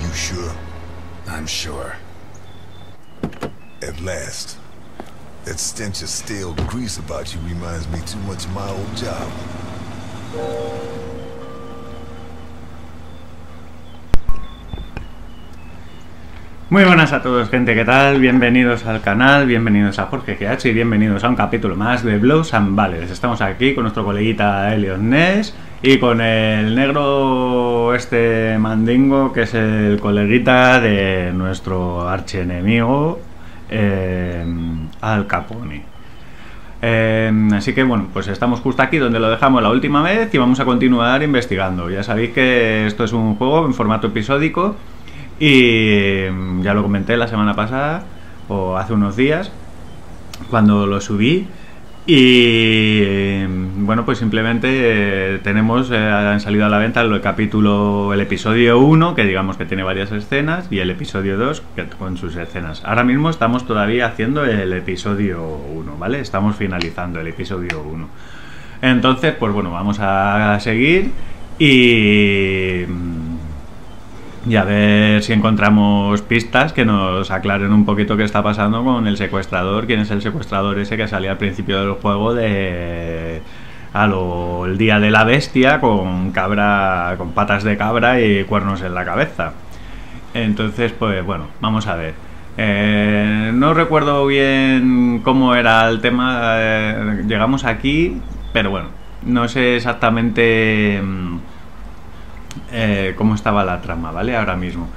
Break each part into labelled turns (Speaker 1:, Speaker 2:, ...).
Speaker 1: You sure?
Speaker 2: I'm sure.
Speaker 1: At last. That stench of stale grease about you reminds me too much of my old job.
Speaker 3: Muy buenas a todos, gente, ¿qué tal? Bienvenidos al canal, bienvenidos a JorgeGH y bienvenidos a un capítulo más de Bullets Episodio. Estamos aquí con nuestro coleguita Elliot Ness y con el negro mandingo, que es el coleguita de nuestro archienemigo Al Capone. Así que bueno, pues estamos justo aquí donde lo dejamos la última vez y vamos a continuar investigando. Ya sabéis que esto es un juego en formato episódico y ya lo comenté la semana pasada o hace unos días cuando lo subí. Y bueno, pues simplemente han salido a la venta el episodio 1, que digamos que tiene varias escenas, y el episodio 2 que con sus escenas. Ahora mismo estamos todavía haciendo el episodio 1, ¿vale? Estamos finalizando el episodio 1. Entonces, pues bueno, vamos a seguir y a ver si encontramos pistas que nos aclaren un poquito qué está pasando con el secuestrador. ¿Quién es el secuestrador ese que salía al principio del juego el día de la bestia, con patas de cabra y cuernos en la cabeza? Entonces, pues bueno, vamos a ver. No recuerdo bien cómo era el tema. Llegamos aquí, pero bueno, no sé exactamente cómo estaba la trama, ¿vale? Ahora mismo,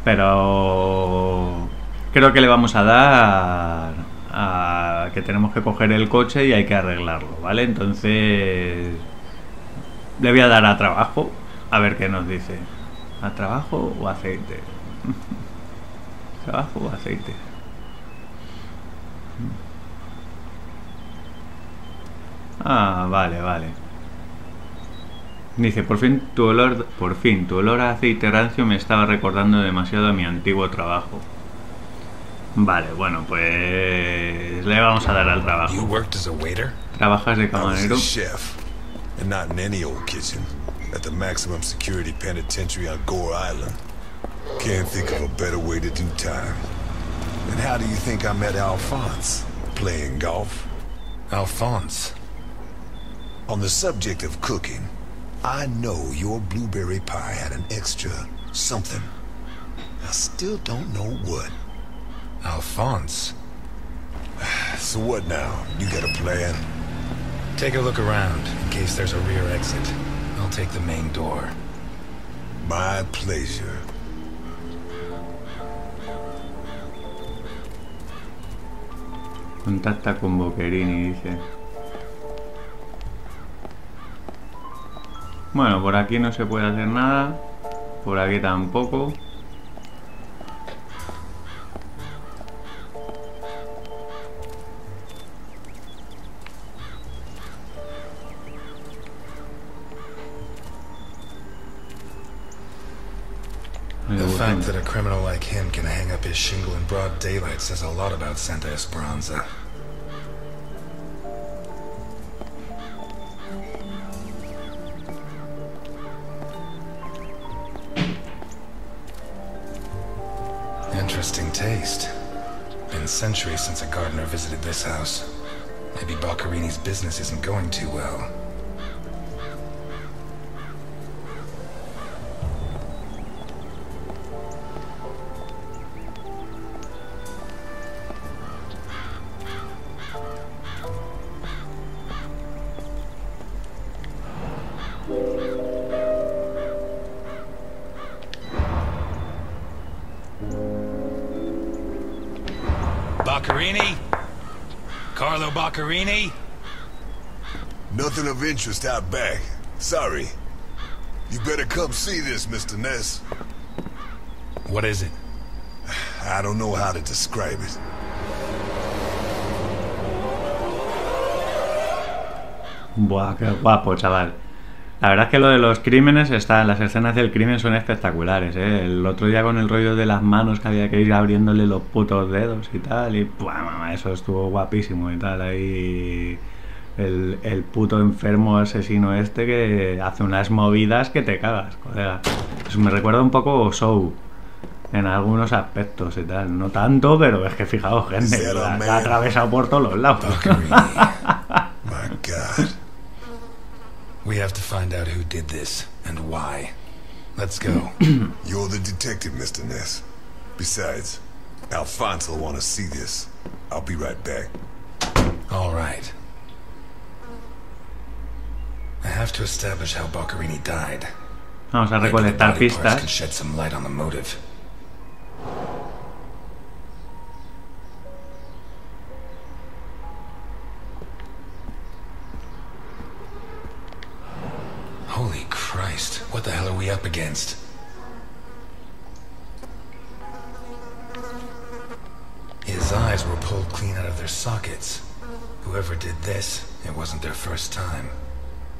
Speaker 3: pero creo que le vamos a dar a que tenemos que coger el coche y hay que arreglarlo, ¿vale? Entonces le voy a dar a trabajo a ver qué nos dice. ¿A trabajo o aceite? ¿Trabajo o aceite? Ah, vale. Dice, por fin tu olor a aceite rancio me estaba recordando demasiado a mi antiguo trabajo. Vale, bueno, pues le vamos a dar al trabajo.
Speaker 2: You worked as a waiter?
Speaker 3: ¿Trabajas de
Speaker 1: I was
Speaker 3: camarero?
Speaker 1: a chef, and not in any old kitchen, at the maximum security penitentiary on Gore Island. Can't think of a better way to do time. And how do you think I met Alphonse? Playing golf?
Speaker 2: Alphonse?
Speaker 1: On the subject of cooking, I know your blueberry pie had an extra something. I still don't know what.
Speaker 2: Alphonse?
Speaker 1: So what now? You got a plan?
Speaker 2: Take a look around, in case there's a rear exit. I'll take the main door.
Speaker 1: My pleasure.
Speaker 3: Contacta con Boccherini, dice. Bueno, por aquí no se puede hacer nada. Por aquí tampoco.
Speaker 2: The fact that a criminal like him can hang up his shingle in broad daylight says a lot about Santa Esperanza. Interesting taste. Been centuries since a gardener visited this house. Maybe Boccherini's business isn't going too well. Boccherini? Carlo Boccherini?
Speaker 1: Nothing of interest out back. Sorry. You better come see this, Mr. Ness.
Speaker 2: What is it?
Speaker 1: I don't know how to describe it.
Speaker 3: Buah, qué guapo, chaval. La verdad es que lo de los crímenes las escenas del crimen son espectaculares, ¿eh? El otro día con el rollo de las manos que había que ir abriéndole los putos dedos y tal, y ¡buah, eso estuvo guapísimo y tal! Ahí el puto enfermo asesino que hace unas movidas que te cagas, colega. Eso me recuerda un poco Show. En algunos aspectos y tal. No tanto, pero es que fijaos, gente, la ha atravesado por todos los lados.
Speaker 1: My God.
Speaker 2: We have to find out who did this and why. Let's go.
Speaker 1: You're the detective, Mr. Ness. Besides, Alfonso will want to see this. I'll be right back.
Speaker 2: All right. I have to establish how Boccherini died.
Speaker 3: Vamos a recolectar
Speaker 2: Maybe the body parts
Speaker 3: pistas.
Speaker 2: can shed some light on the motive. Holy Christ, what the hell are we up against? His eyes were pulled clean out of their sockets. Whoever did this, it wasn't their first time.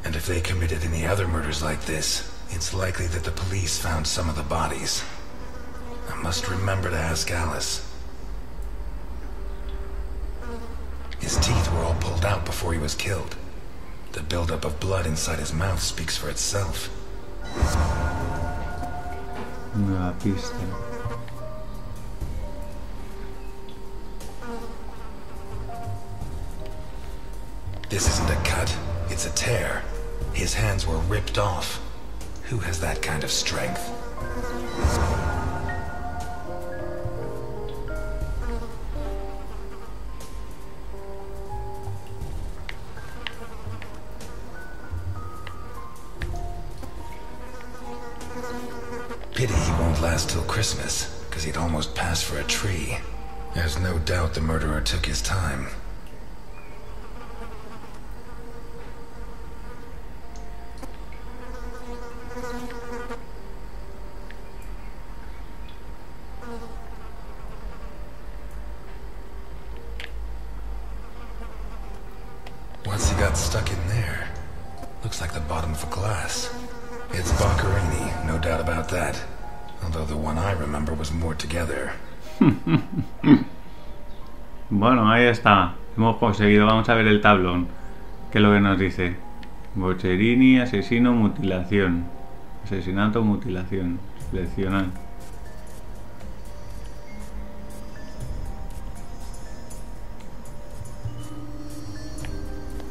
Speaker 2: And if they committed any other murders like this, it's likely that the police found some of the bodies. I must remember to ask Alice. His teeth were all pulled out before he was killed. The buildup of blood inside his mouth speaks for itself.
Speaker 3: Nueva pista.
Speaker 2: This isn't a cut, it's a tear. His hands were ripped off. Who has that kind of strength? Pity he won't last till Christmas, because he'd almost pass for a tree. There's no doubt the murderer took his time. Once he got stuck in there, looks like the bottom of a glass. It's Boccherini, no doubt about that. Although the one I remember was more together.
Speaker 3: Bueno, ahí está. Hemos conseguido. Vamos a ver el tablón. ¿Qué es lo que nos dice? Boccherini, asesino, mutilación. Asesinato, mutilación. Seleccionar.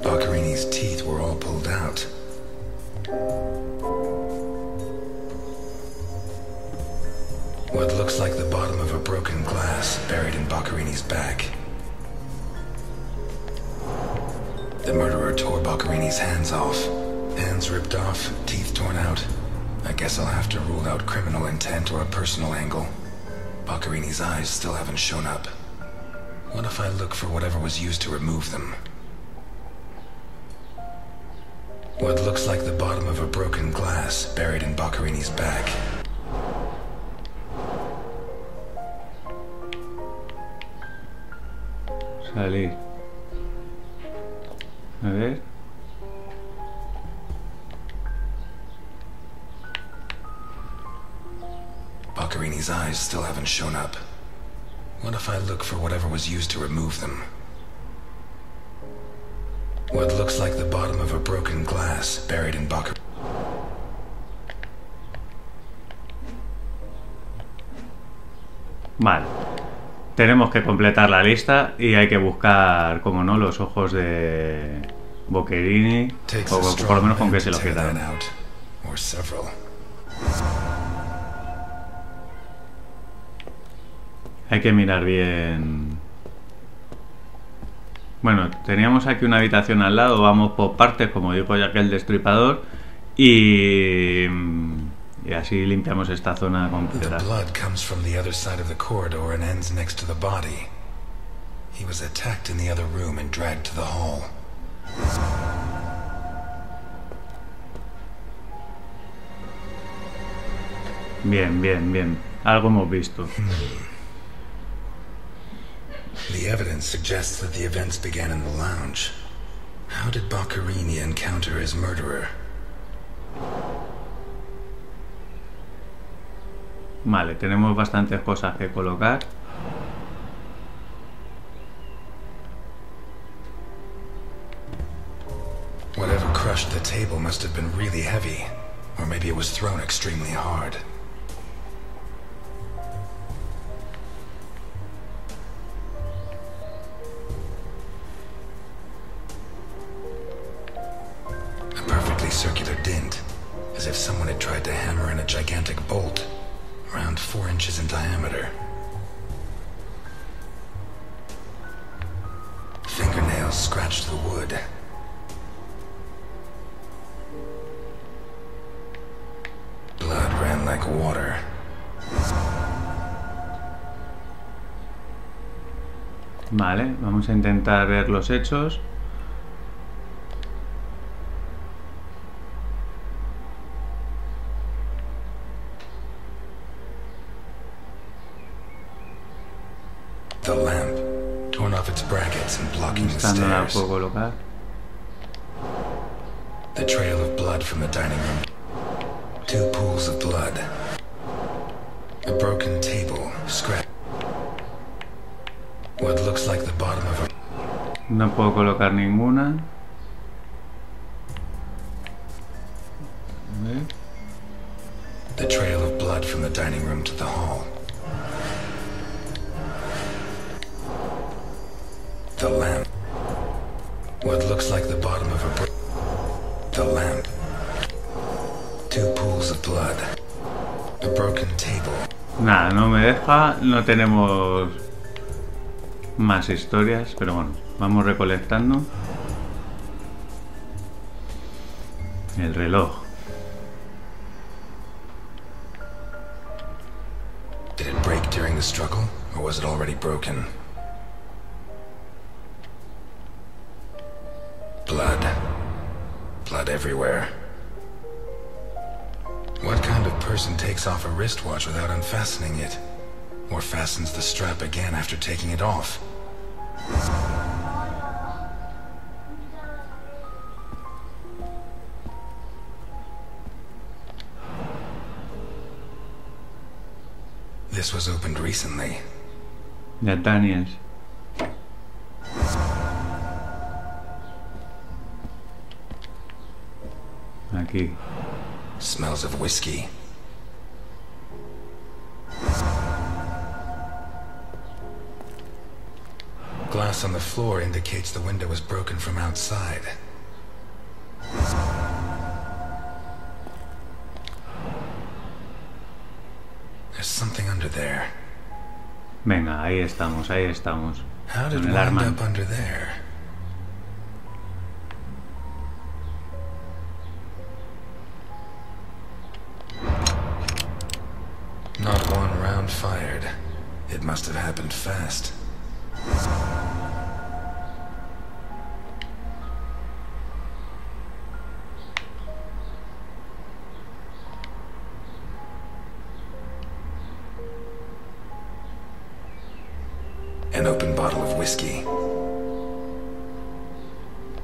Speaker 2: Boccherini's teeth were all pulled out. What looks like the bottom of a broken glass buried in Boccherini's back. The murderer tore Boccherini's hands off. Hands ripped off, teeth torn out. I guess I'll have to rule out criminal intent or a personal angle. Boccherini's eyes still haven't shown up. What if I look for whatever was used to remove them? What looks like the bottom of a broken glass buried in Boccherini's back.
Speaker 3: Salir. A ver.
Speaker 2: Boccherini's eyes still haven't shown up. What if I look for whatever was used to remove them? What looks like the bottom of a broken glass buried in Boccherini.
Speaker 3: Vale. Tenemos que completar la lista y hay que buscar, como no, los ojos de Boccherini, o por lo menos con que se los quitaron. Hay que mirar bien. Bueno, teníamos aquí una habitación al lado, vamos por partes, como dijo ya que el destripador, y así limpiamos esta zona completa.
Speaker 2: The blood comes from the other side of the corridor and ends next to the body. He was attacked in the other room and dragged to the hall.
Speaker 3: Bien, bien, bien. Algo hemos visto.
Speaker 2: The evidence suggests that the events began in the lounge. How did Boccherini encounter his murderer?
Speaker 3: Vale, tenemos bastantes cosas que colocar.
Speaker 2: Whatever crushed the table must have been really heavy, or maybe it was thrown extremely hard. gigantic bolt, around 4 inches in diameter. Fingernails scratched the wood. Blood ran like water.
Speaker 3: Vale, vamos a intentar ver los hechos.
Speaker 2: The lamp, torn off its brackets and blocking the
Speaker 3: Esta no la
Speaker 2: stairs.
Speaker 3: puedo colocar.
Speaker 2: The trail of blood from the dining room. 2 pools of blood. A broken table, scratched. What looks like the bottom of a...
Speaker 3: No puedo colocar ninguna. A ver.
Speaker 2: The trail of blood from the dining room to the hall. The lamp. What looks like the bottom of a... The lamp. 2 pools of blood. A broken table.
Speaker 3: Nada, no me deja. No tenemos más historias, pero bueno, vamos recolectando. El reloj.
Speaker 2: Did it break during the struggle, or was it already broken? Blood. Blood everywhere. What kind of person takes off a wristwatch without unfastening it? Or fastens the strap again after taking it off? This was opened recently.
Speaker 3: Ya Daniels. Aquí.
Speaker 2: Smells of whiskey. Glass on the floor indicates the window was broken from outside. There's something under there.
Speaker 3: Venga, ahí estamos, ahí estamos.
Speaker 2: How did
Speaker 3: Con
Speaker 2: it
Speaker 3: el
Speaker 2: wind
Speaker 3: arma.
Speaker 2: up under there? Not one round fired. It must have happened fast. An open bottle of whiskey.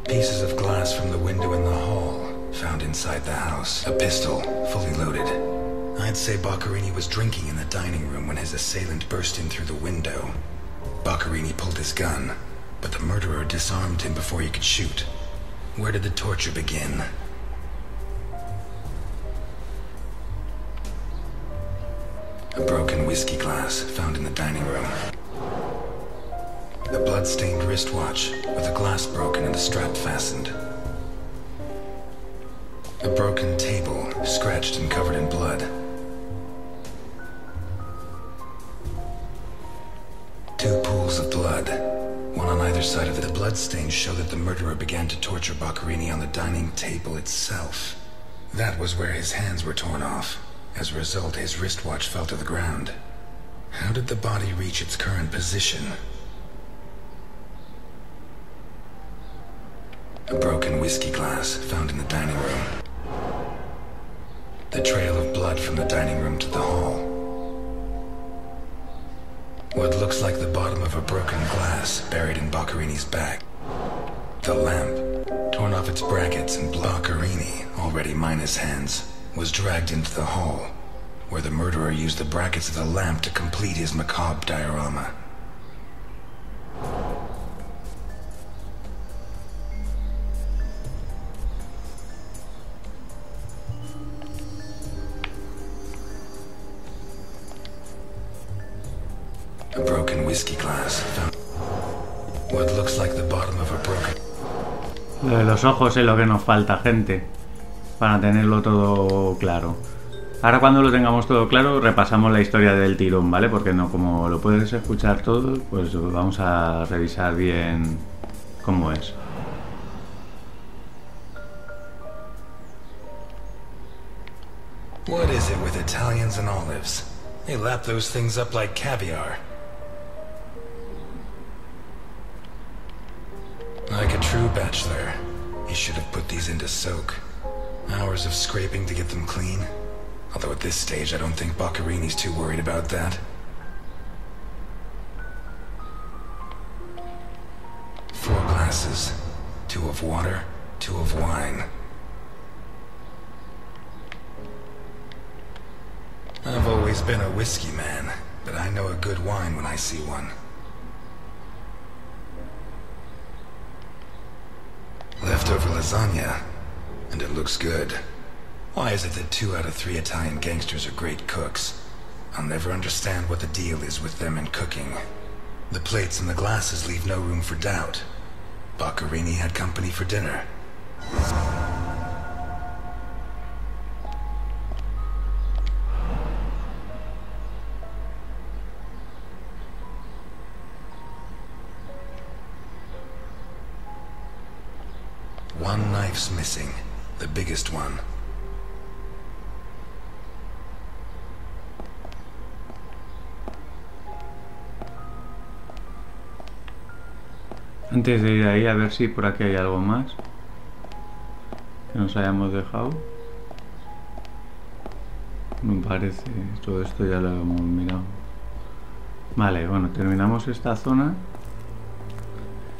Speaker 2: Pieces of glass from the window in the hall, found inside the house. A pistol, fully loaded. I'd say Boccherini was drinking in the dining room when his assailant burst in through the window. Boccherini pulled his gun, but the murderer disarmed him before he could shoot. Where did the torture begin? A broken whiskey glass found in the dining room. A blood-stained wristwatch with a glass broken and the strap fastened. A broken table, scratched and covered in blood. 2 pools of blood, one on either side of it. The bloodstains show that the murderer began to torture Boccherini on the dining table itself. That was where his hands were torn off. As a result, his wristwatch fell to the ground. How did the body reach its current position? A broken whiskey glass found in the dining room. The trail of blood from the dining room to the hall. What looks like the bottom of a broken glass buried in Boccherini's back. The lamp, torn off its brackets, and Boccherini, already minus hands, was dragged into the hall, where the murderer used the brackets of the lamp to complete his macabre diorama. A broken whiskey glass found. What looks like the bottom of a broken.
Speaker 3: Lo de los ojos es lo que nos falta, gente, para tenerlo todo claro. Ahora cuando lo tengamos todo claro repasamos la historia del tirón, ¿vale? Porque no, como lo puedes escuchar todo, pues vamos a revisar bien cómo es.
Speaker 2: What is it with Italians and olives? They lap those things up like caviar. Like a true bachelor, he should have put these into soak. Hours of scraping to get them clean. Although at this stage I don't think Boccarini's too worried about that. 4 glasses. 2 of water, 2 of wine. I've always been a whiskey man, but I know a good wine when I see one. Leftover lasagna, and it looks good. Why is it that 2 out of 3 Italian gangsters are great cooks? I'll never understand what the deal is with them in cooking. The plates and the glasses leave no room for doubt. Boccarini had company for dinner. One knife's missing, the biggest one.
Speaker 3: Antes de ir ahí a ver si por aquí hay algo más que nos hayamos dejado. Me parece, todo esto ya lo hemos mirado. Vale, bueno, terminamos esta zona.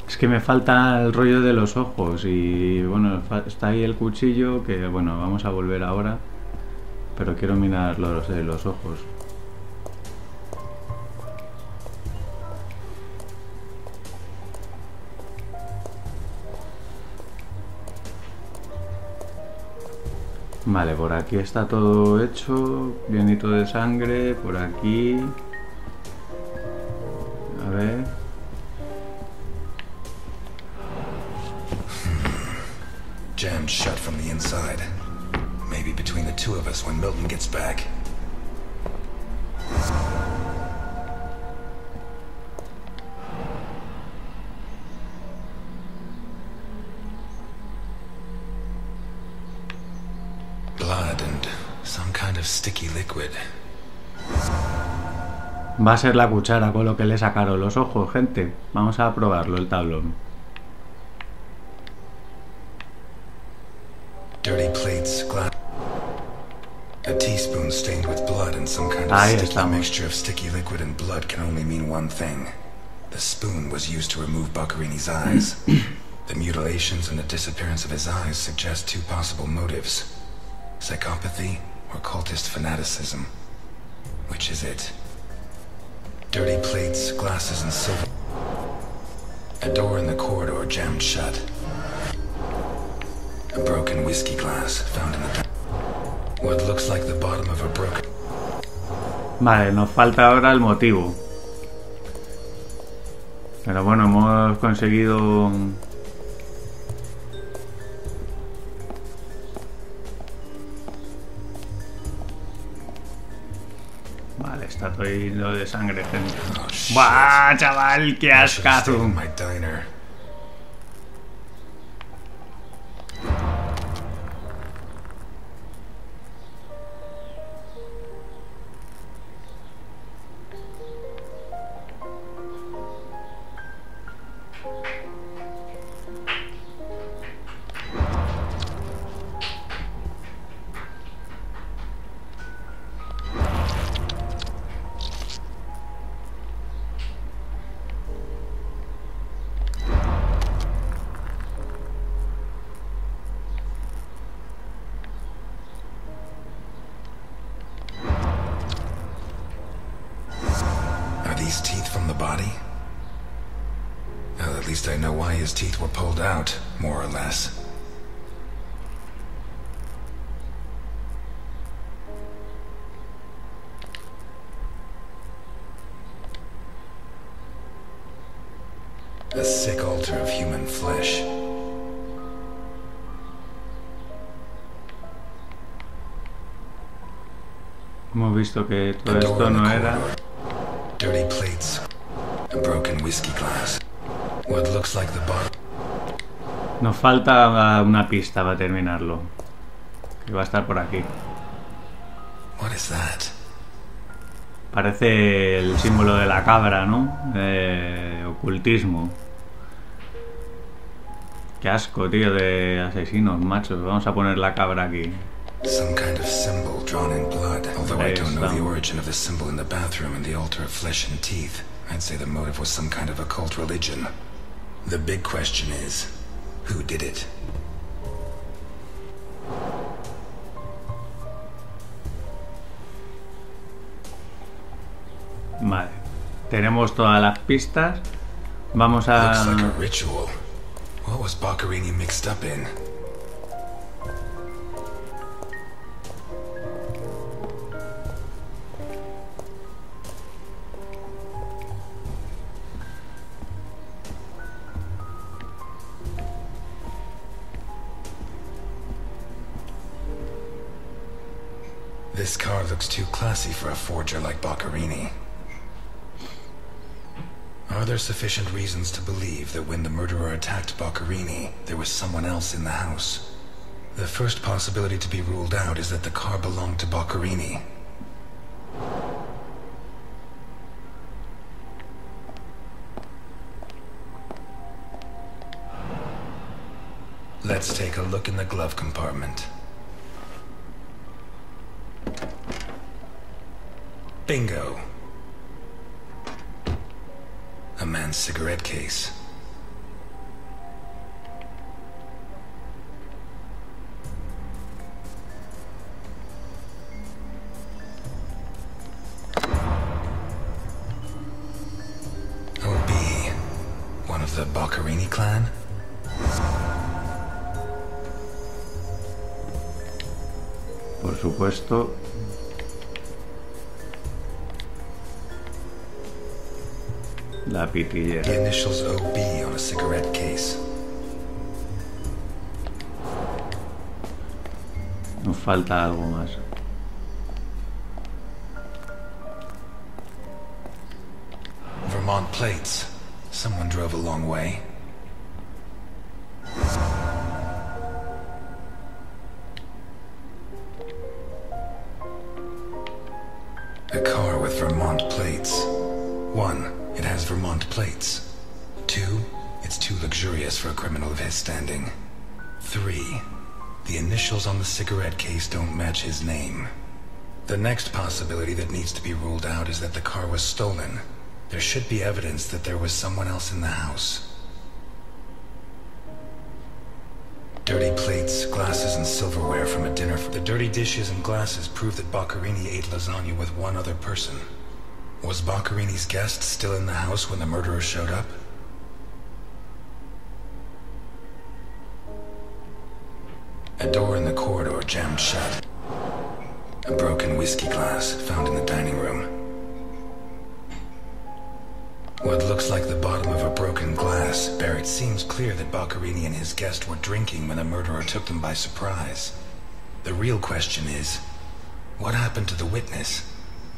Speaker 3: Es que me falta el rollo de los ojos y bueno, está ahí el cuchillo que bueno, vamos a volver ahora, pero quiero mirar los de los ojos. Vale, por aquí está todo hecho, llenito de sangre, por aquí. A ver.
Speaker 2: Jammed shut from the inside. Maybe between the 2 of us when Milton gets back. Blood and some kind of sticky liquid.
Speaker 3: Va a ser la cuchara con lo que le sacaron los ojos, gente. Vamos a probarlo, el tablón.
Speaker 2: Dirty plates, glass. A teaspoon stained with blood and some kind of
Speaker 3: Ahí
Speaker 2: sticky
Speaker 3: estamos.
Speaker 2: mixture of sticky liquid and blood can only mean one thing. The spoon was used to remove Boccarini's eyes. The mutilations and the disappearance of his eyes suggest 2 possible motives. Psychopathy or cultist fanaticism. Which is it? Dirty plates, glasses, and silver. A door in the corridor jammed shut. A broken whiskey glass found in the... What looks like the bottom of a broken...
Speaker 3: Vale, nos falta ahora el motivo. Pero bueno, hemos conseguido... Vale, está todo lleno de sangre, gente.
Speaker 2: Oh, shit.
Speaker 3: ¡Buah, chaval! ¡Qué
Speaker 2: I should have stayed
Speaker 3: ascazo!
Speaker 2: in my diner. These teeth from the body? Well, at least I know why his teeth were pulled out, more or less. A sick altar of human flesh.
Speaker 3: Hemos visto que todo esto no era...
Speaker 2: Dirty plates. A broken whiskey glass. What looks like the bottle.
Speaker 3: Nos falta una pista para terminarlo. Que va a estar por aquí.
Speaker 2: What is that?
Speaker 3: Parece el símbolo de la cabra, ¿no? Ocultismo. Qué asco, tío, de asesinos, machos. Vamos a poner la cabra aquí.
Speaker 2: Some kind of symbol drawn in blood. Although I don't know the origin of the symbol in the bathroom and the altar of flesh and teeth, I'd say the motive was some kind of occult religion. The big question is, who did it?
Speaker 3: Vale. Tenemos todas las pistas. Vamos a...
Speaker 2: Looks like a ritual. What was Boccherini mixed up in? This car looks too classy for a forger like Boccherini. Are there sufficient reasons to believe that when the murderer attacked Boccherini, there was someone else in the house? The first possibility to be ruled out is that the car belonged to Boccherini. Let's take a look in the glove compartment. Bingo. A man's cigarette case. OB. One of the Boccherini clan?
Speaker 3: Por supuesto. La pitillera.
Speaker 2: The initials OB on a cigarette case.
Speaker 3: Nos falta algo más.
Speaker 2: Vermont plates. Someone drove a long way. A car with Vermont plates. 1. It has Vermont plates. 2. It's too luxurious for a criminal of his standing. 3. The initials on the cigarette case don't match his name. The next possibility that needs to be ruled out is that the car was stolen. There should be evidence that there was someone else in the house. Dirty plates, glasses, and silverware from a dinner. The dirty dishes and glasses prove that Boccherini ate lasagna with one other person. Was Boccherini's guest still in the house when the murderer showed up? A door in the corridor jammed shut. A broken whiskey glass found in the dining room. What looks like the bottom of a broken glass, it seems clear that Boccherini and his guest were drinking when the murderer took them by surprise. The real question is, what happened to the witness?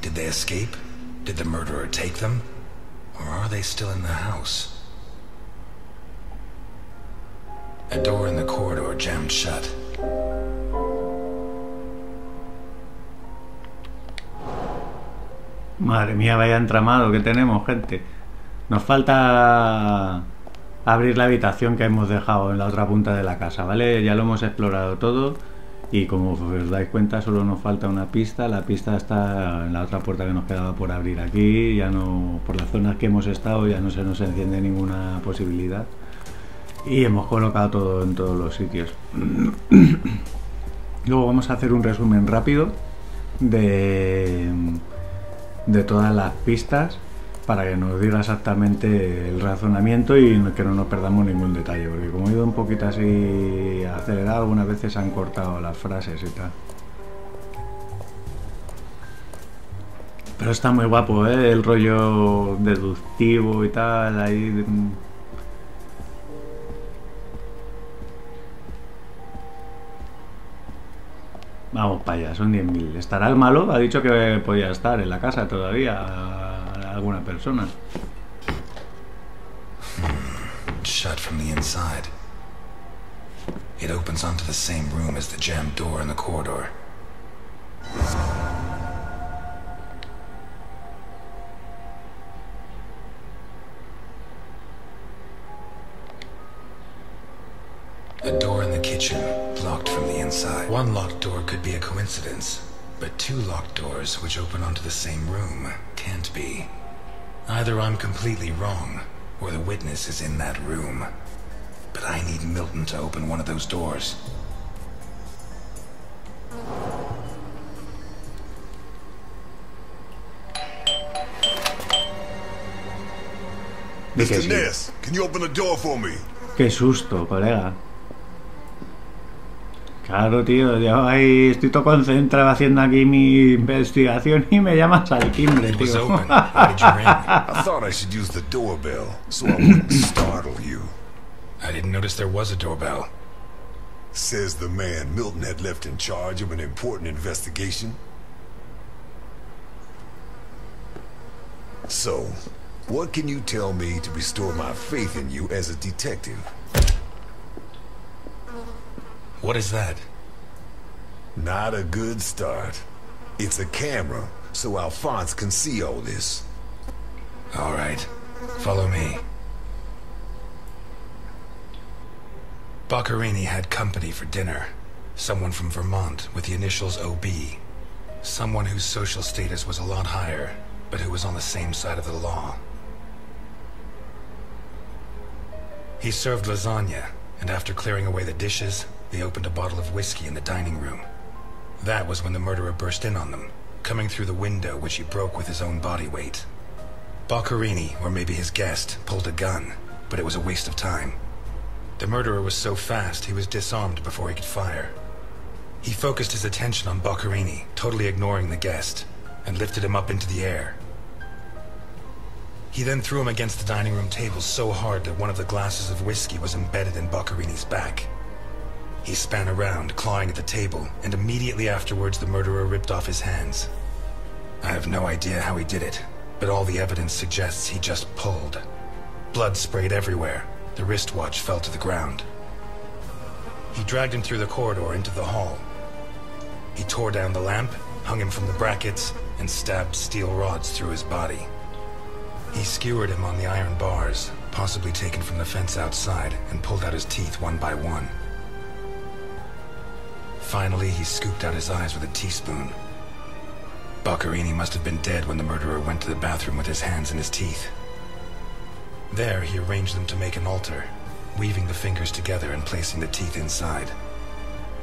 Speaker 2: Did they escape? Did the murderer take them? Or are they still in the house? A door in the corridor jammed shut.
Speaker 3: Madre mía, vaya entramado que tenemos, gente. Nos falta abrir la habitación que hemos dejado en la otra punta de la casa, ¿vale? Ya lo hemos explorado todo y como os dais cuenta solo nos falta una pista. La pista está en la otra puerta que nos quedaba por abrir aquí. Ya no, por las zonas que hemos estado ya no se nos enciende ninguna posibilidad y hemos colocado todo en todos los sitios. Luego vamos a hacer un resumen rápido de todas las pistas para que nos diga exactamente el razonamiento y que no nos perdamos ningún detalle, porque como he ido un poquito así acelerado, algunas veces han cortado las frases y tal. Pero está muy guapo, ¿eh? El rollo deductivo y tal, ahí... Vamos para allá, son 10.000. ¿Estará el malo? Ha dicho que podía estar en la casa todavía alguna persona.
Speaker 2: Shut from the inside. It opens onto the same room as the jammed door in the corridor. A door in the kitchen, locked from the inside. One locked door could be a coincidence, but two locked doors which open onto the same room can't be. Either I'm completely wrong, or the witness is in that room. But I need Milton to open one of those doors.
Speaker 1: Mr. Ness, can you open the door for me?
Speaker 3: Qué susto, colega. Claro, tío, yo ahí estoy todo concentrado haciendo aquí mi investigación y me llamas al timbre, tío.
Speaker 1: I thought I should use the doorbell so I wouldn't startle you.
Speaker 2: I didn't notice there was a doorbell.
Speaker 1: Says the man Milton had left in charge of an important investigation. So, what can you tell me to restore my faith in you as a detective?
Speaker 2: What is that?
Speaker 1: Not a good start. It's a camera, so Alphonse can see all this.
Speaker 2: All right, follow me. Boccherini had company for dinner. Someone from Vermont with the initials OB. Someone whose social status was a lot higher, but who was on the same side of the law. He served lasagna, and after clearing away the dishes, they opened a bottle of whiskey in the dining room. That was when the murderer burst in on them, coming through the window which he broke with his own body weight. Boccherini, or maybe his guest, pulled a gun, but it was a waste of time. The murderer was so fast he was disarmed before he could fire. He focused his attention on Boccherini, totally ignoring the guest, and lifted him up into the air. He then threw him against the dining room table so hard that one of the glasses of whiskey was embedded in Boccherini's back. He span around, clawing at the table, and immediately afterwards the murderer ripped off his hands. I have no idea how he did it, but all the evidence suggests he just pulled. Blood sprayed everywhere. The wristwatch fell to the ground. He dragged him through the corridor into the hall. He tore down the lamp, hung him from the brackets, and stabbed steel rods through his body. He skewered him on the iron bars, possibly taken from the fence outside, and pulled out his teeth one by one. Finally, he scooped out his eyes with a teaspoon. Boccherini must have been dead when the murderer went to the bathroom with his hands in his teeth. There, he arranged them to make an altar, weaving the fingers together and placing the teeth inside.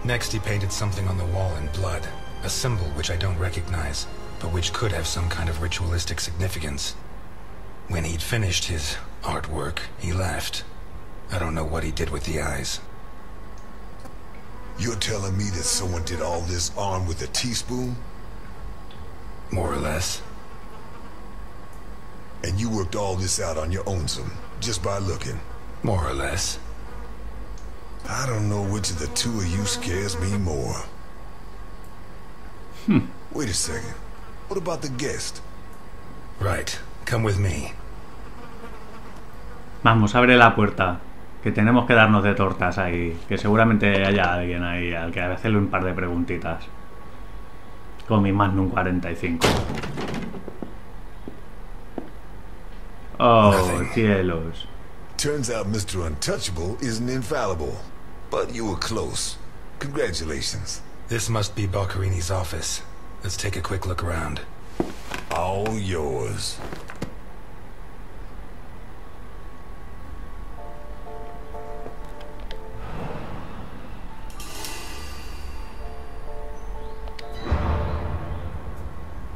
Speaker 2: Next, he painted something on the wall in blood, a symbol which I don't recognize, but which could have some kind of ritualistic significance. When he'd finished his artwork, he left. I don't know what he did with the eyes.
Speaker 1: You're telling me that someone did all this armed with a teaspoon?
Speaker 2: More or less.
Speaker 1: And you worked all this out on your own, just by looking?
Speaker 2: More or less.
Speaker 1: I don't know which of the two of you scares me more. Wait a second. What about the guest?
Speaker 2: Right. Come with me.
Speaker 3: Vamos, abre la puerta. Que tenemos que darnos de tortas ahí. Que seguramente haya alguien ahí al que hacerle un par de preguntitas. Con mi Magnum 45. Oh,
Speaker 2: Nothing.
Speaker 3: cielos.
Speaker 1: Turns out Mr. Untouchable isn't infallible. But you were close. Congratulations.
Speaker 2: This must be Boccherini's office. Let's take a quick look around.
Speaker 1: All yours.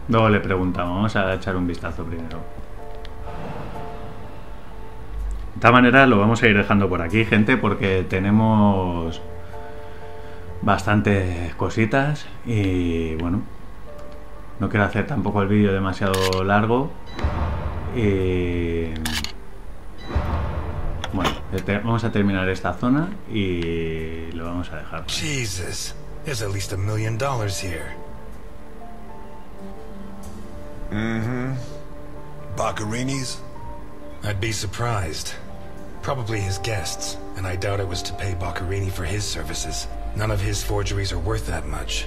Speaker 3: Luego le preguntamos, vamos a echar un vistazo primero. De esta manera lo vamos a ir dejando por aquí, gente, porque tenemos bastantes cositas y bueno, no quiero hacer tampoco el vídeo demasiado largo y bueno, vamos a terminar esta zona y lo vamos a dejar.
Speaker 2: Jesus, There's at least $1 million here.
Speaker 1: Mm-hmm. Boccarini's?
Speaker 2: I'd be surprised. Probably his guests, and I doubt it was to pay Boccarini for his services. None of his forgeries are worth that much.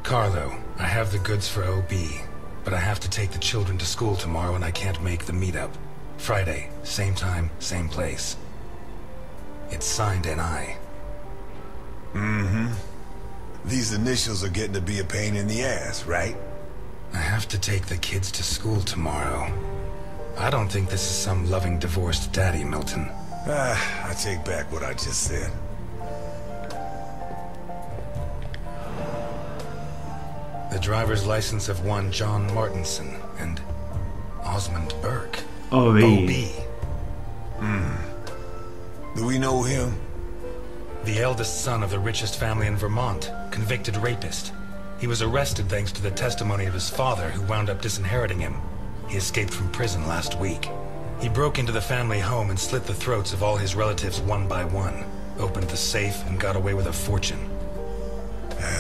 Speaker 2: Carlo, I have the goods for OB, but I have to take the children to school tomorrow and I can't make the meetup. Friday, same time, same place. It's signed NI.
Speaker 1: Mm-hmm. These initials are getting to be a pain in the ass, right?
Speaker 2: I have to take the kids to school tomorrow. I don't think this is some loving divorced daddy, Milton.
Speaker 1: I take back what I just said.
Speaker 2: The driver's license of one John Martinson and Osmond Burke.
Speaker 3: OB.
Speaker 1: Do we know him?
Speaker 2: The eldest son of the richest family in Vermont, convicted rapist. He was arrested thanks to the testimony of his father, who wound up disinheriting him. He escaped from prison last week. He broke into the family home and slit the throats of all his relatives one by one, opened the safe, and got away with a fortune.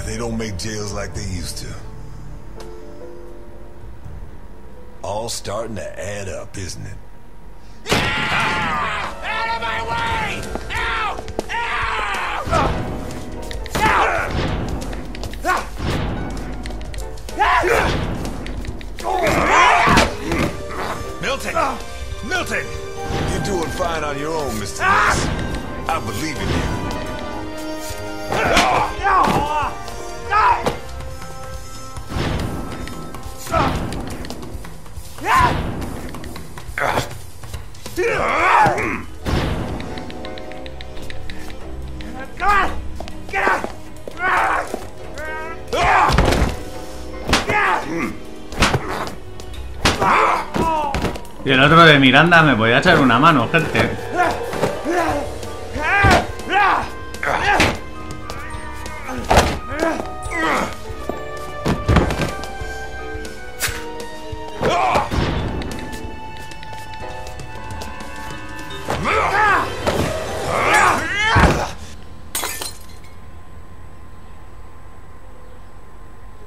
Speaker 1: They don't make jails like they used to. All starting to add up, isn't it?
Speaker 4: Out of my way! Out!
Speaker 2: Milton! Milton!
Speaker 1: You're doing fine on your own, Mr. Ness. I believe in you.
Speaker 3: Y el otro de Miranda me podía echar una mano, gente.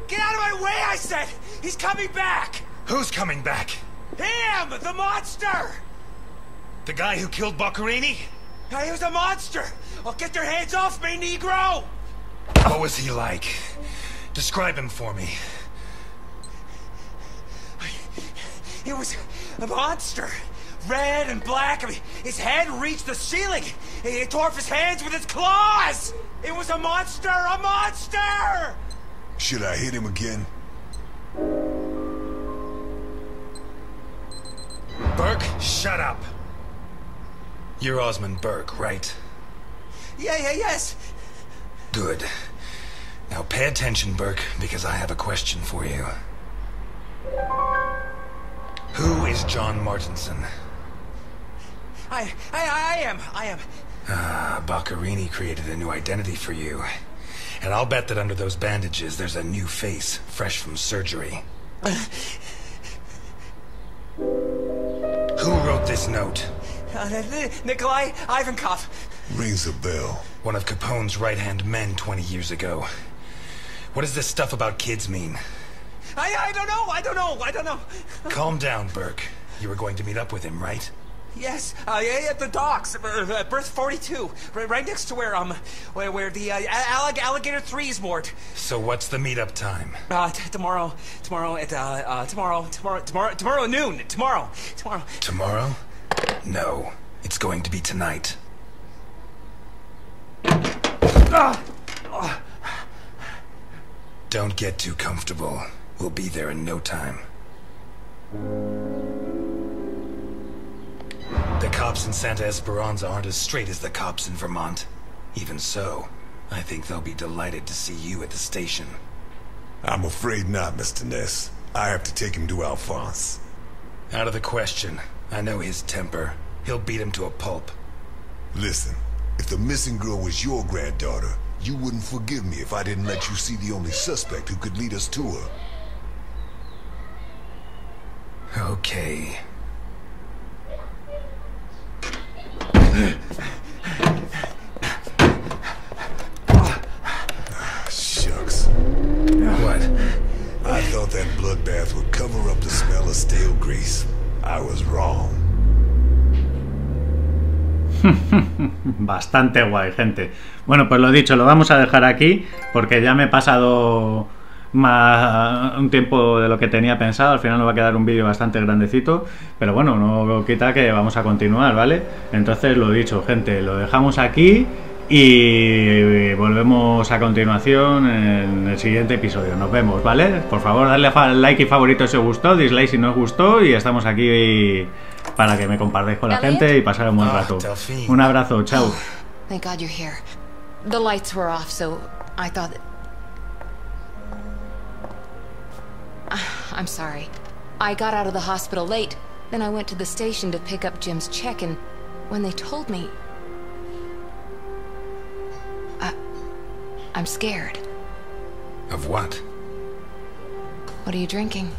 Speaker 4: Get out of my way, I said! He's coming back!
Speaker 2: Who's coming back?
Speaker 4: Him! The monster!
Speaker 2: The guy who killed Boccarini?
Speaker 4: He was a monster! Oh, get your hands off me, Negro!
Speaker 2: What was he like? Describe him for me.
Speaker 4: He was a monster. Red and black. I mean, his head reached the ceiling. He tore off his hands with his claws! It was a monster! A monster!
Speaker 1: Should I hit him again?
Speaker 2: Burke, shut up. You're Osmond Burke, right?
Speaker 4: Yes.
Speaker 2: Good. Now pay attention, Burke, because I have a question for you. Who is John Martinson?
Speaker 4: I am.
Speaker 2: Boccarini created a new identity for you. And I'll bet that under those bandages there's a new face, fresh from surgery. Who wrote this note?
Speaker 4: Nikolai Ivankov.
Speaker 1: Rings a bell.
Speaker 2: One of Capone's right-hand men 20 years ago. What does this stuff about kids mean?
Speaker 4: I don't know.
Speaker 2: Calm down, Burke. You were going to meet up with him, right?
Speaker 4: Yes, at the docks, berth 42, right next to where the Alligator 3 is moored.
Speaker 2: So what's the meetup time?
Speaker 4: Tomorrow at noon. Tomorrow.
Speaker 2: Tomorrow? No, it's going to be tonight. Don't get too comfortable. We'll be there in no time. The cops in Santa Esperanza aren't as straight as the cops in Vermont. Even so, I think they'll be delighted to see you at the station.
Speaker 1: I'm afraid not, Mr. Ness. I have to take him to Alphonse.
Speaker 2: Out of the question. I know his temper. He'll beat him to a pulp.
Speaker 1: Listen, if the missing girl was your granddaughter, you wouldn't forgive me if I didn't let you see the only suspect who could lead us to her.
Speaker 2: decay.
Speaker 1: Shucks.
Speaker 2: What?
Speaker 1: I thought that bloodbath would cover up the smell of stale grease. I was wrong.
Speaker 3: Bastante guay, gente. Bueno, pues lo dicho, lo vamos a dejar aquí porque ya me he pasado más un tiempo de lo que tenía pensado. Al final nos va a quedar un vídeo bastante grandecito, pero bueno, no quita que vamos a continuar, ¿vale? Entonces lo dicho, gente, lo dejamos aquí y volvemos a continuación en el siguiente episodio. Nos vemos, ¿vale? Por favor, darle a like y favorito si os gustó, dislike si no os gustó, y estamos aquí para que me compartáis con la gente y pasar un buen rato. Un abrazo, chao.
Speaker 5: Thank God you're here. The lights were off, so I thought that... I'm sorry. I got out of the hospital late. Then I went to the station to pick up Jim's check, and when they told me... I'm scared.
Speaker 2: Of what?
Speaker 5: What are you drinking?